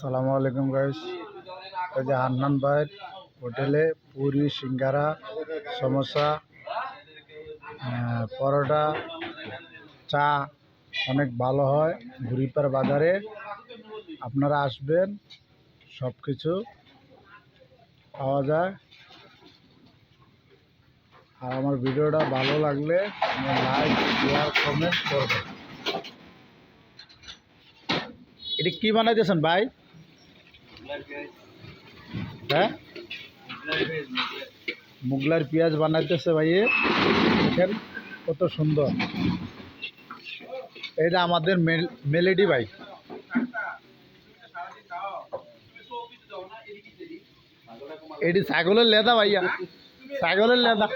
আসসালামু আলাইকুম গাইস। এই যে হান্নান ভাইয়ের হোটেলে পুরি, সিঙ্গারা, সমোসা, পরোটা, চা অনেক ভালো হয়। বুড়িপাড় বাজারে আপনারা আসবেন, সব কিছু পাওয়া যায়। আর আমার ভিডিওটা ভালো লাগলে লাইক, শেয়ার, কমেন্ট করবেন। এটা কি বানাইতেছেন ভাই? হ্যাঁ, মুগলার পেঁয়াজ বানাইতেছে ভাইয়ে। দেখেন কত সুন্দর। এটা আমাদের মেলেডি ভাই। এটি ছাগলের লেদা ভাইয়া, ছাগলের লেদা।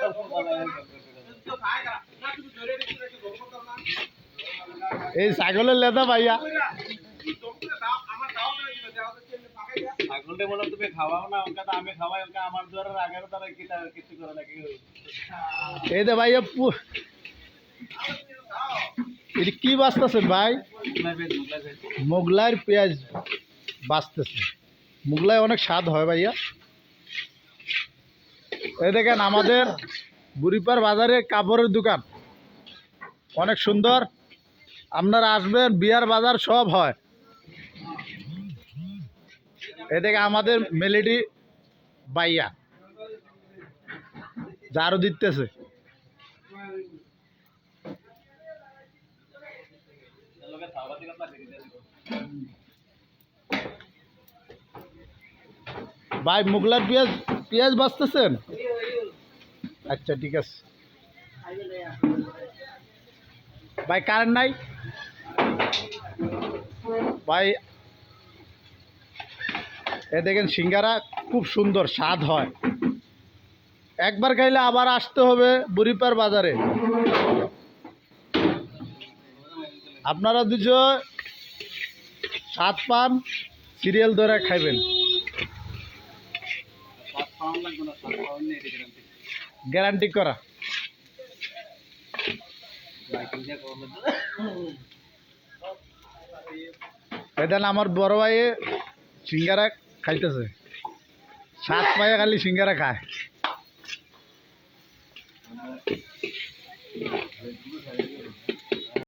এই ছাগলের লেদা ভাইয়া। এই যে ভাইয়া এটি কি বাঁচতেছেন ভাই? মোগলাইয়ের পেঁয়াজ বাঁচতেছে। মোগলাই অনেক স্বাদ হয় ভাইয়া। এই দেখেন আমাদের বুড়িপাড় বাজারে কাপড়ের দোকান অনেক সুন্দর। আপনারা আসবেন, বিয়ার বাজার সব হয়। এই দেখে আমাদের মেলেডি ভাইয়া ঝাড়ু দিতেছে। ভাই মুগলার পেঁয়াজ বাঁচতেছেন? আচ্ছা ঠিক আছে ভাই। কারেন্ট নাই ভাই। এ দেখেন সিঙ্গারা খুব সুন্দর স্বাদ হয়। একবার খাইলে আবার আসতে হবে বুড়িপাড় বাজারে। আপনারা দুজন স্বাদ পান, সিরিয়াল ধরে খাইবেন। গ্যারান্টি করা। এটা আমার বড় ভাই সিঙ্গারা খাইতেছে, স্বাদ পায়ে খালি সিঙ্গারা খায়।